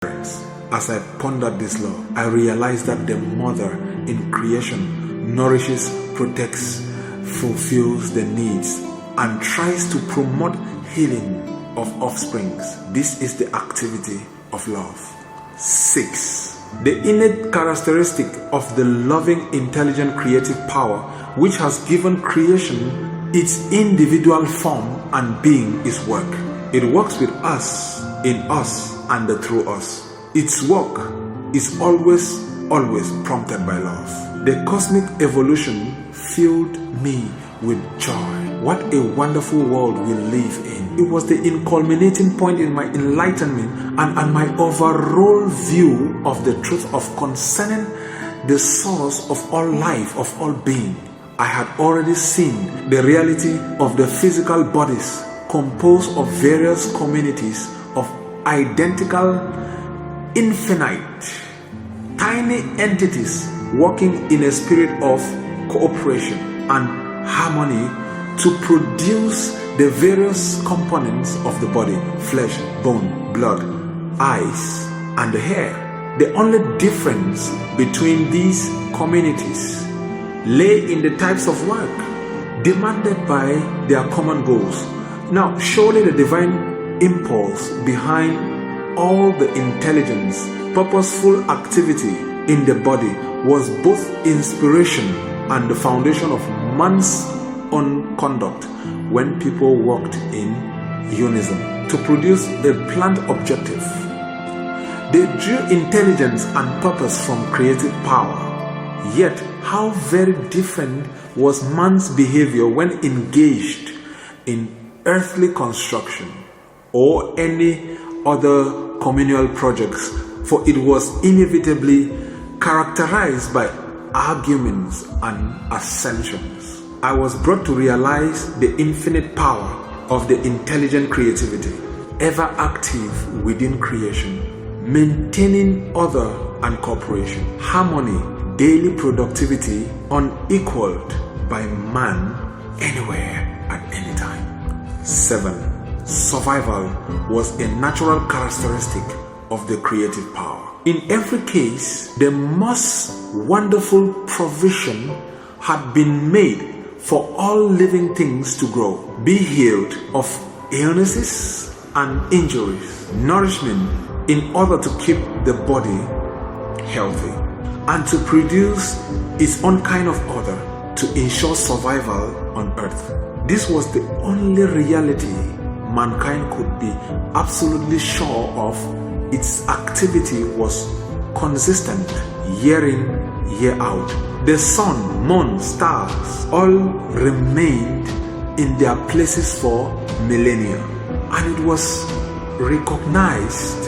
As I pondered this law, I realized that the mother in creation nourishes, protects, fulfills the needs, and tries to promote healing of offsprings. This is the activity of love. 6. The innate characteristic of the loving, intelligent, creative power which has given creation its individual form and being is work. It works with us, in us, and through us. Its work is always prompted by love. The cosmic evolution filled me with joy. What a wonderful world we live in. It was the culminating point in my enlightenment and my overall view of the truth of concerning the source of all life, of all being. I had already seen the reality of the physical bodies composed of various communities of identical, infinite, tiny entities working in a spirit of cooperation and harmony to produce the various components of the body: flesh, bone, blood, eyes, and the hair. The only difference between these communities lay in the types of work demanded by their common goals. Now, surely the divine impulse behind all the intelligence, purposeful activity in the body was both inspiration and the foundation of man's own conduct when people worked in unison to produce a planned objective. They drew intelligence and purpose from creative power. Yet, how very different was man's behavior when engaged in earthly construction or any other communal projects, for it was inevitably characterized by arguments and ascensions. I was brought to realize the infinite power of the intelligent creativity, ever active within creation, maintaining order and cooperation, harmony, daily productivity unequaled by man anywhere at any time. 7. Survival was a natural characteristic of the creative power. In every case, the most wonderful provision had been made for all living things to grow, be healed of illnesses and injuries, nourishment in order to keep the body healthy, and to produce its own kind of order to ensure survival on earth. This was the only reality mankind could be absolutely sure of. Its activity was consistent year in, year out. The sun, moon, stars all remained in their places for millennia, and it was recognized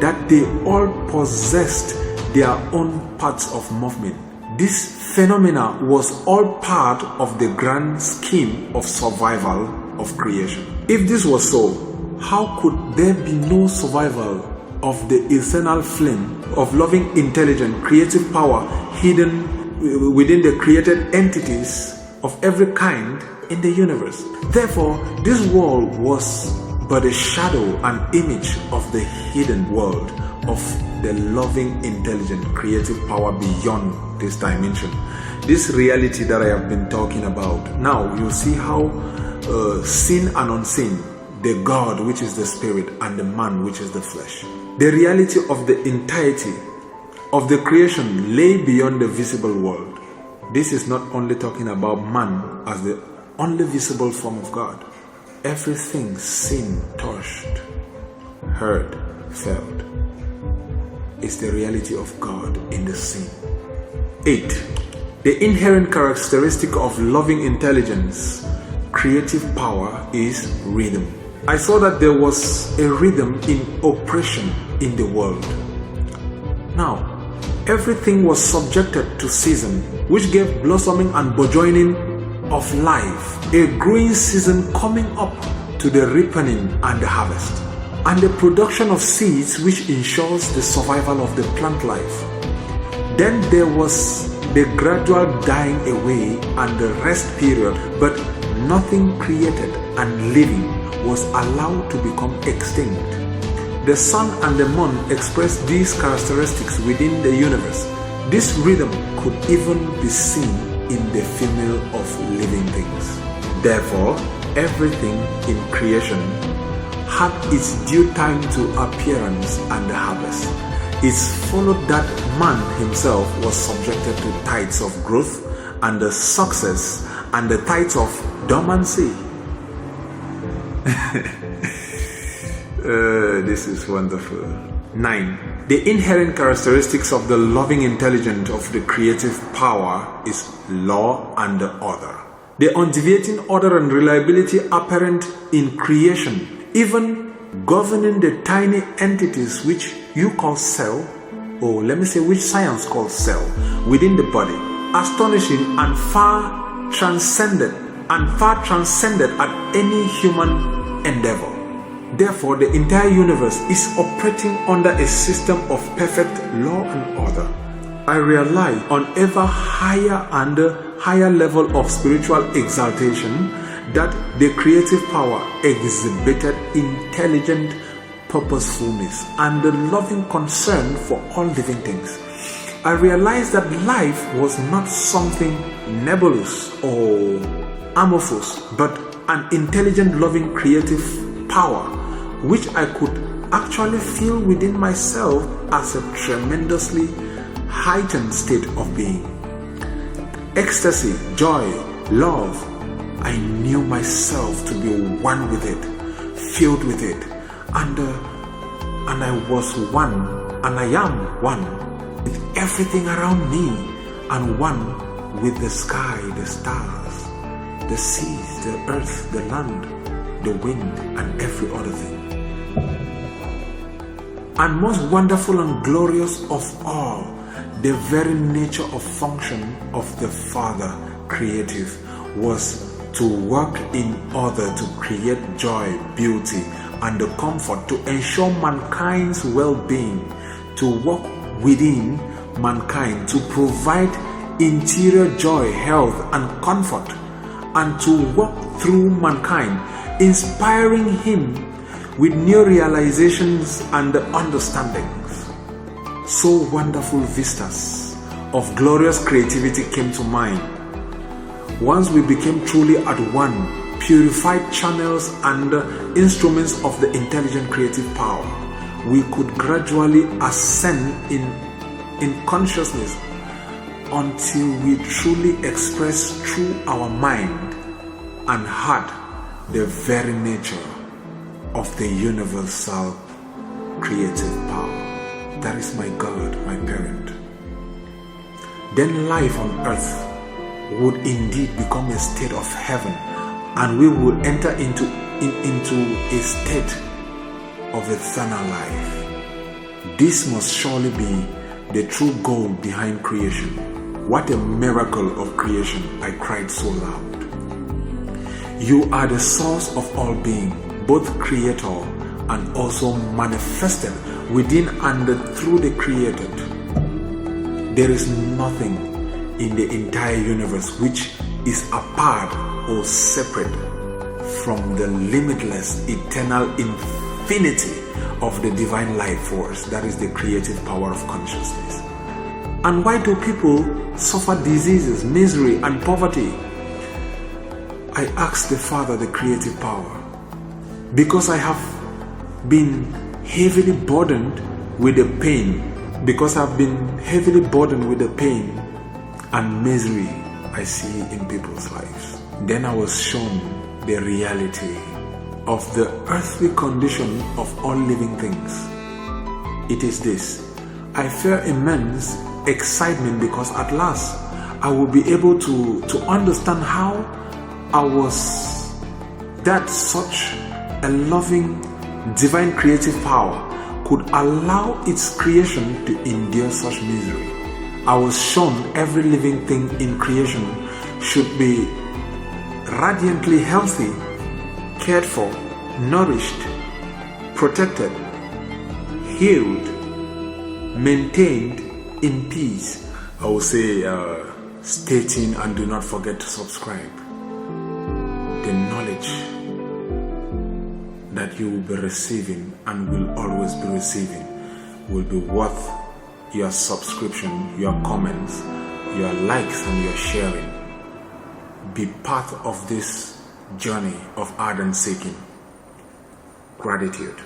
that they all possessed their own parts of movement. This phenomena was all part of the grand scheme of survival of creation. If this was so, how could there be no survival of the eternal flame of loving, intelligent, creative power hidden within the created entities of every kind in the universe? Therefore, this world was but a shadow and image of the hidden world of the loving, intelligent, creative power beyond this dimension. This reality that I have been talking about. Now, you see how seen and unseen, the God which is the spirit and the man which is the flesh. The reality of the entirety of the creation lay beyond the visible world. This is not only talking about man as the only visible form of God. Everything seen, touched, heard, felt is the reality of God in the scene. 8. The inherent characteristic of loving intelligence, creative power is rhythm. I saw that there was a rhythm in operation in the world. Now, everything was subjected to season, which gave blossoming and burgeoning of life, a growing season coming up to the ripening and the harvest, and the production of seeds, which ensures the survival of the plant life. Then there was the gradual dying away and the rest period, but nothing created and living was allowed to become extinct. The sun and the moon express these characteristics within the universe. This rhythm could even be seen in the female of living things. Therefore, everything in creation had its due time to appearance and harvest. It's followed that man himself was subjected to tides of growth and the success and the tides of dormancy. This is wonderful. 9. The inherent characteristics of the loving intelligence of the creative power is law and order. The undeviating order and reliability apparent in creation, even governing the tiny entities which you call cell, or let me say which science calls cell, within the body, astonishing and far transcended at any human endeavor. Therefore, the entire universe is operating under a system of perfect law and order. I realize on ever higher and higher level of spiritual exaltation that the creative power exhibited intelligent purposefulness and the loving concern for all living things. I realized that life was not something nebulous or amorphous, but an intelligent, loving, creative power which I could actually feel within myself as a tremendously heightened state of being. Ecstasy, joy, love. I knew myself to be one with it, filled with it, and I was one, and I am one with everything around me, and one with the sky, the stars, the seas, the earth, the land, the wind, and every other thing. And most wonderful and glorious of all, the very nature of function of the Father creative was to work in order to create joy, beauty, and the comfort to ensure mankind's well-being, to work within mankind to provide interior joy, health, and comfort, and to walk through mankind, inspiring him with new realizations and understandings. So wonderful vistas of glorious creativity came to mind. Once we became truly at one, purified channels and instruments of the intelligent creative power, we could gradually ascend in consciousness until we truly express through our mind and heart the very nature of the universal creative power. That is my God, my parent. Then life on earth would indeed become a state of heaven, and we would enter into a state of eternal life. This must surely be the true goal behind creation. What a miracle of creation, I cried so loud. You are the source of all being, both creator and also manifested within and through the created. There is nothing in the entire universe which is apart or separate from the limitless, eternal infinity of the divine life force, that is the creative power of consciousness. And why do people suffer diseases, misery, and poverty? I asked the Father, the creative power, because I have been heavily burdened with the pain, and misery I see in people's lives. Then I was shown the reality of the earthly condition of all living things. It is this: I fear immense excitement because at last I will be able to understand how that such a loving divine creative power could allow its creation to endure such misery. I was shown every living thing in creation should be radiantly healthy, cared for, nourished, protected, healed, maintained in peace. I will say, stay tuned and do not forget to subscribe. The knowledge that you will be receiving and will always be receiving will be worth your subscription, your comments, your likes, and your sharing. Be part of this journey of ardent seeking. Gratitude.